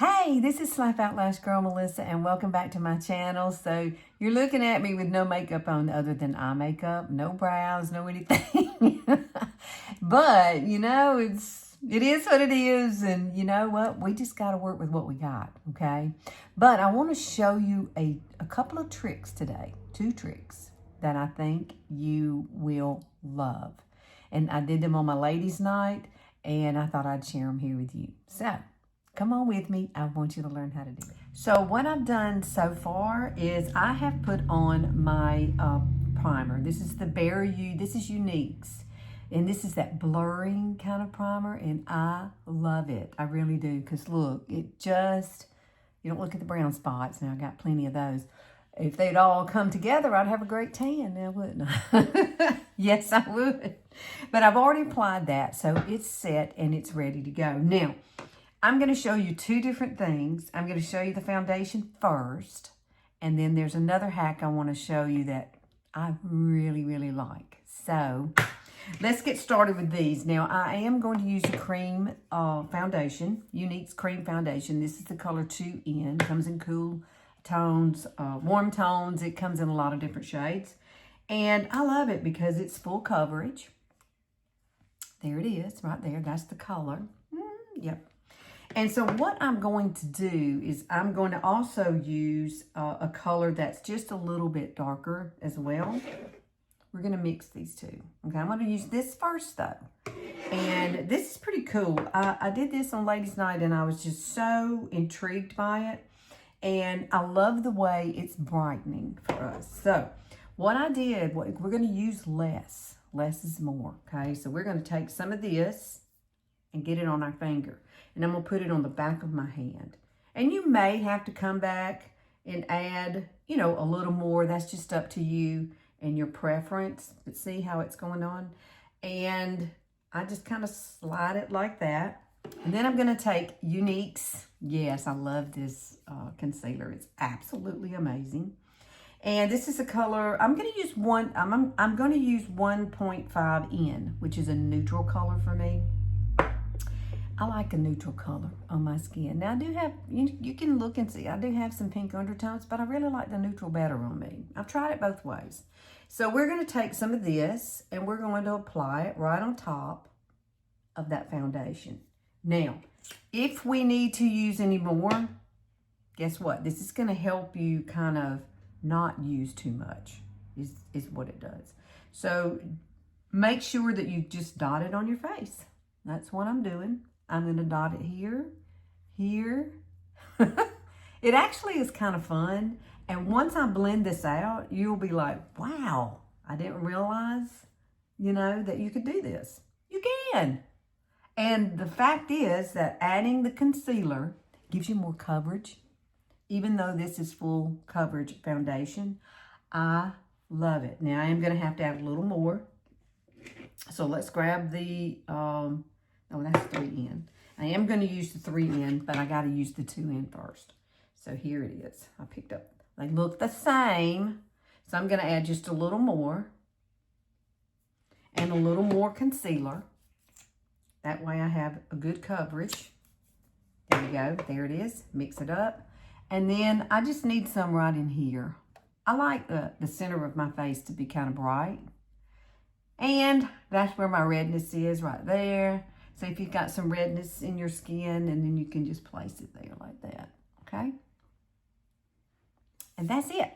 Hey, this is Slap Out Lash Girl Melissa, and welcome back to my channel. So you're looking at me with no makeup on other than eye makeup, no brows, no anything. But you know, it is what it is, and you know what? We just got to work with what we got, okay? But I want to show you a couple of tricks today, 2 tricks that I think you will love. And I did them on my ladies' night, and I thought I'd share them here with you. So come on with me. I want you to learn how to do it. So what I've done so far is I have put on my primer. This is the this is Younique's. And this is that blurring kind of primer. And I love it. I really do. Because look, you don't look at the brown spots. Now I got plenty of those. If they'd all come together, I'd have a great tan now, wouldn't I? Yes, I would. But I've already applied that. So it's set and it's ready to go. Now, I'm going to show you 2 different things. I'm going to show you the foundation first, and then there's another hack I want to show you that I really, really like. So let's get started with these. Now, I am going to use a cream foundation, Younique's cream foundation. This is the color 2N. It comes in cool tones, warm tones. It comes in a lot of different shades. And I love it because it's full coverage. There it is, right there. That's the color. Yep. And so what I'm going to do is I'm going to also use a color that's just a little bit darker as well. We're going to mix these 2. Okay, I'm going to use this first though. And this is pretty cool. I did this on Ladies' Night and I was just so intrigued by it. And I love the way it's brightening for us. So what I did, we're going to use less. Less is more, okay? So we're going to take some of this and get it on our finger. And I'm going to put it on the back of my hand. And you may have to come back and add, you know, a little more. That's just up to you and your preference. But see how it's going on? And I just kind of slide it like that. And then I'm going to take Younique's. Yes, I love this concealer. It's absolutely amazing. And this is a color, I'm going to use I'm going to use 1.5N, which is a neutral color for me. I like a neutral color on my skin. Now, I do have, you can look and see, I do have some pink undertones, but I really like the neutral better on me. I've tried it both ways. So we're going to take some of this, and we're going to apply it right on top of that foundation. Now, if we need to use any more, guess what? This is going to help you kind of not use too much, is what it does. So make sure that you just dot it on your face. That's what I'm doing. I'm going to dot it here, here. It actually is kind of fun. And once I blend this out, you'll be like, wow, I didn't realize, that you could do this. You can. And the fact is that adding the concealer gives you more coverage. Even though this is full coverage foundation, I love it. Now I am going to have to add a little more. So let's grab the, that's 3N. I am going to use the 3N, but I got to use the 2N first. So here it is. I picked up, they look the same. So I'm going to add just a little more and a little more concealer. That way I have a good coverage. There we go. There it is. Mix it up. And then I just need some right in here. I like the center of my face to be kind of bright. And that's where my redness is, right there. So if you've got some redness in your skin, and then you can just place it there like that, okay? And that's it.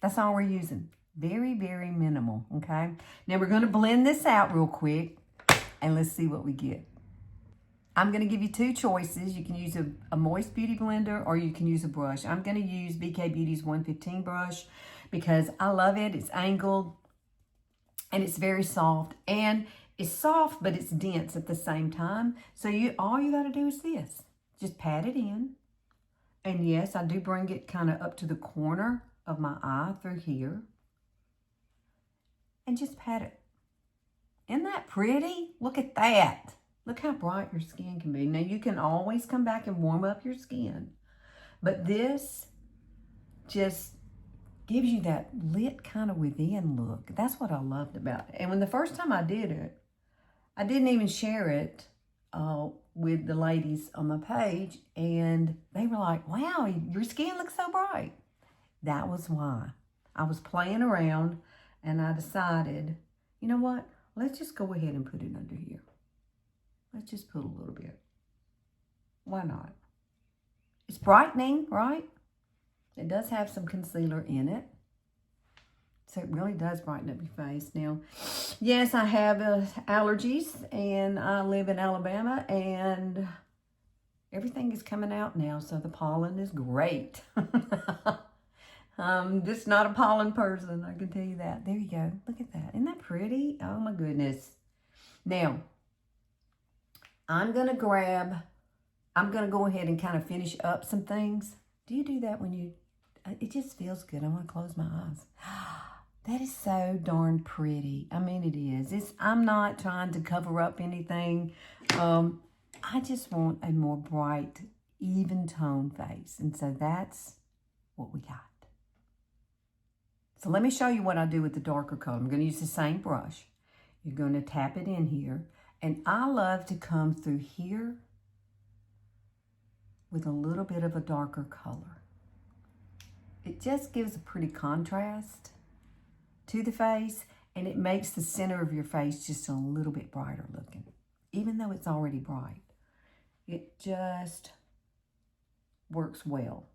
That's all we're using. Very, very minimal, okay? Now we're going to blend this out real quick, and let's see what we get. I'm going to give you 2 choices. You can use a Moist Beauty blender, or you can use a brush. I'm going to use BK Beauty's 115 brush because I love it. It's angled and it's very soft, and it's soft, but it's dense at the same time. So all you got to do is this. Just pat it in. And yes, I do bring it kind of up to the corner of my eye through here. And just pat it. Isn't that pretty? Look at that. Look how bright your skin can be. Now, you can always come back and warm up your skin. But this just gives you that lit kind of within look. That's what I loved about it. And when the first time I did it, I didn't even share it with the ladies on my page, and they were like, wow, your skin looks so bright. That was why. I was playing around, and I decided, you know what? Let's just go ahead and put it under here. Let's just put a little bit. Why not? It's brightening, right? It does have some concealer in it. So it really does brighten up your face. Now, yes, I have allergies, and I live in Alabama, and everything is coming out now, so the pollen is great. Just not a pollen person, I can tell you that. There you go. Look at that. Isn't that pretty? Oh, my goodness. Now, I'm going to go ahead and kind of finish up some things. Do you do that when you... It just feels good. I want to close my eyes. That is so darn pretty. I mean, it is. I'm not trying to cover up anything. I just want a more bright, even tone face. And so that's what we got. So let me show you what I do with the darker color. I'm going to use the same brush. You're going to tap it in here. And I love to come through here with a little bit of a darker color. It just gives a pretty contrast to the face, and it makes the center of your face just a little bit brighter looking, even though it's already bright. It just works well.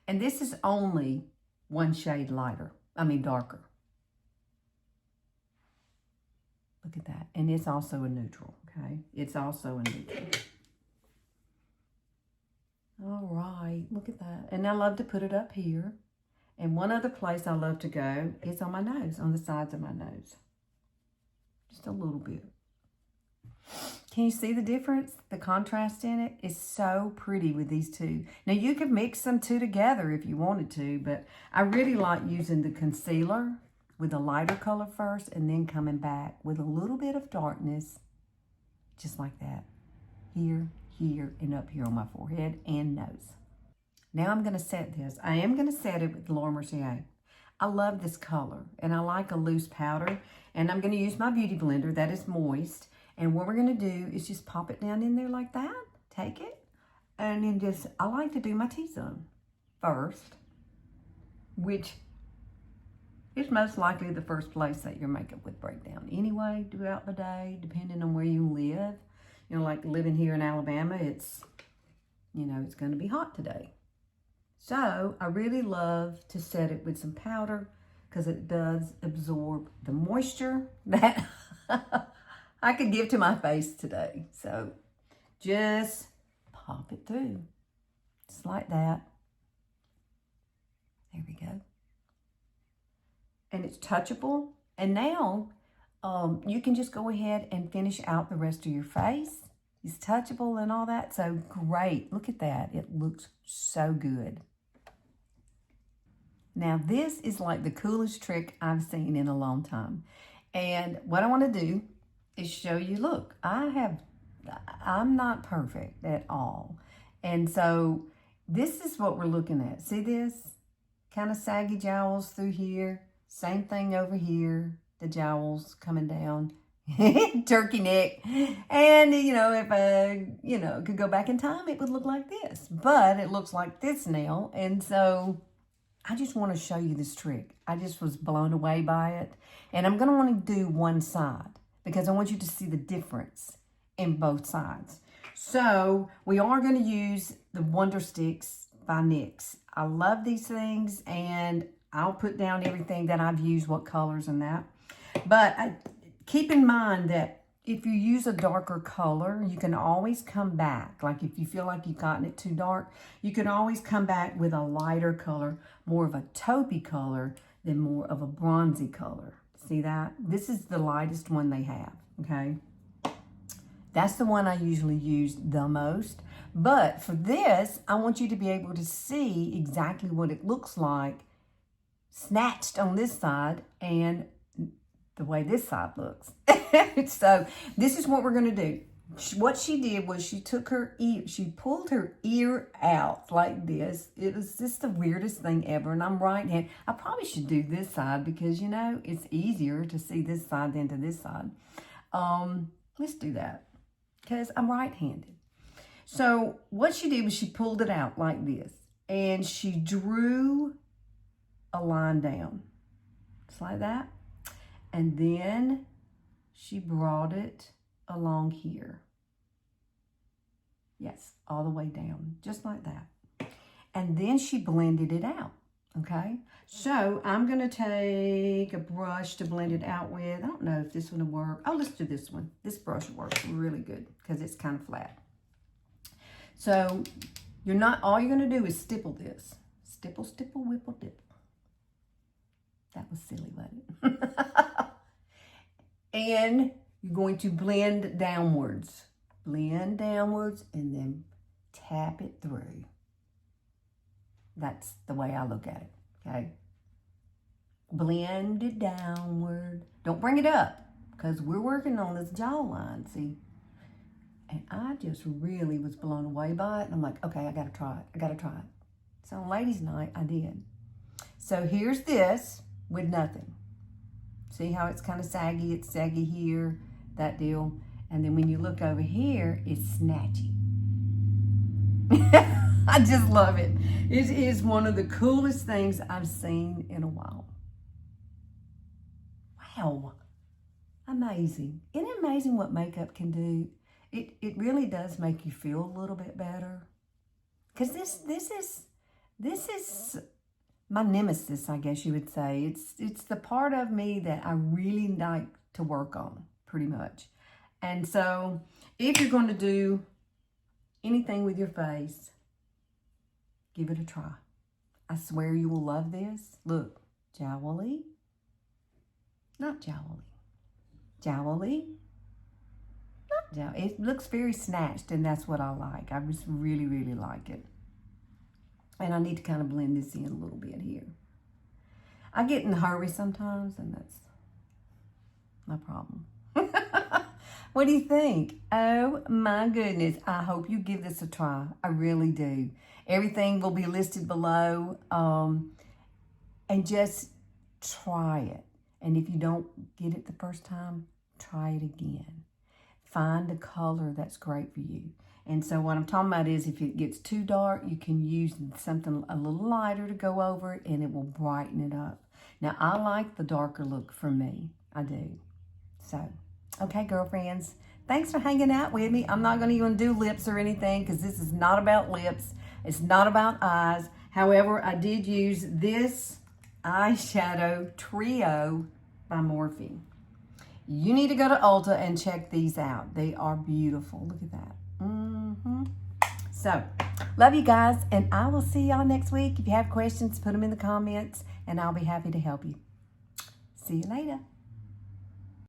And this is only one shade darker. Look at that. And it's also a neutral, okay? It's also a neutral. All right, look at that. And I love to put it up here. And one other place I love to go is on my nose, on the sides of my nose. Just a little bit. Can you see the difference? The contrast in it is so pretty with these two. Now, you could mix them two together if you wanted to, but I really like using the concealer with a lighter color first and then coming back with a little bit of darkness, just like that. Here, here, and up here on my forehead and nose. Now I'm going to set this. I am going to set it with Laura Mercier. I love this color, and I like a loose powder. And I'm going to use my Beauty Blender that is moist. And what we're going to do is just pop it down in there like that. Take it. And then just, I like to do my T-zone first, which is most likely the first place that your makeup would break down. Anyway, throughout the day, depending on where you live. You know, like living here in Alabama, it's going to be hot today. So I really love to set it with some powder because it does absorb the moisture that I could give to my face today. So just pop it through, just like that. There we go. And it's touchable. And now you can just go ahead and finish out the rest of your face. It's touchable and all that. So great. Look at that. It looks so good. Now this is like the coolest trick I've seen in a long time. And what I want to do is show you, look, I'm not perfect at all. And so this is what we're looking at. See this? Kind of saggy jowls through here. Same thing over here. The jowls coming down. Turkey neck. And, if I, could go back in time, it would look like this. But it looks like this now. And so I just want to show you this trick. I just was blown away by it. And I'm going to want to do one side because I want you to see the difference in both sides. So we are going to use the Wonder Sticks by NYX. I love these things, and I'll put down everything that I've used, what colors and that. But keep in mind that if you use a darker color, you can always come back. Like if you feel like you've gotten it too dark, you can always come back with a lighter color, more of a taupey color than more of a bronzy color. See that? This is the lightest one they have, okay? That's the one I usually use the most. But for this, I want you to be able to see exactly what it looks like snatched on this side and the way this side looks. So this is what we're going to do. What she did was she took her ear, she pulled her ear out like this. It was just the weirdest thing ever. And I'm right-handed. I probably should do this side because, it's easier to see this side than to this side. Let's do that because I'm right-handed. So what she did was she pulled it out like this. And she drew a line down. Just like that. And then she brought it along here. Yes, all the way down. Just like that. And then she blended it out. Okay, so I'm going to take a brush to blend it out with. I don't know if this one will work. Oh, let's do this one. This brush works really good because it's kind of flat. So all you're going to do is stipple this. Stipple, stipple, whipple, dipple. That was silly, wasn't it? And you're going to blend downwards. Blend downwards and then tap it through. That's the way I look at it, okay? Blend it downward. Don't bring it up because we're working on this jawline, see? And I just really was blown away by it. And I'm like, okay, I got to try it. I got to try it. So on ladies' night, I did. So here's this with nothing. See how it's kind of saggy? It's saggy here, that deal. And then when you look over here, it's snatchy. I just love it. It is one of the coolest things I've seen in a while. Wow. Amazing. Isn't it amazing what makeup can do? It really does make you feel a little bit better. Because this is my nemesis, I guess you would say. It's the part of me that I really like to work on, pretty much. And so if you're going to do anything with your face, give it a try. I swear you will love this. Look, Jawline. Not Jawline. Jawline. Not Jawline. It looks very snatched, and that's what I like. I just really, really like it. And I need to kind of blend this in a little bit here. I get in a hurry sometimes, and that's my problem. What do you think? Oh my goodness. I hope you give this a try. I really do. Everything will be listed below. And just try it. And if you don't get it the first time, try it again. Find a color that's great for you. And so what I'm talking about is if it gets too dark, you can use something a little lighter to go over it and it will brighten it up. Now, I like the darker look for me. I do. So, okay, girlfriends, thanks for hanging out with me. I'm not going to even do lips or anything because this is not about lips. It's not about eyes. However, I did use this eyeshadow trio by Morphe. You need to go to Ulta and check these out. They are beautiful. Look at that. So, love you guys, and I will see y'all next week. If you have questions, put them in the comments, and I'll be happy to help you. See you later.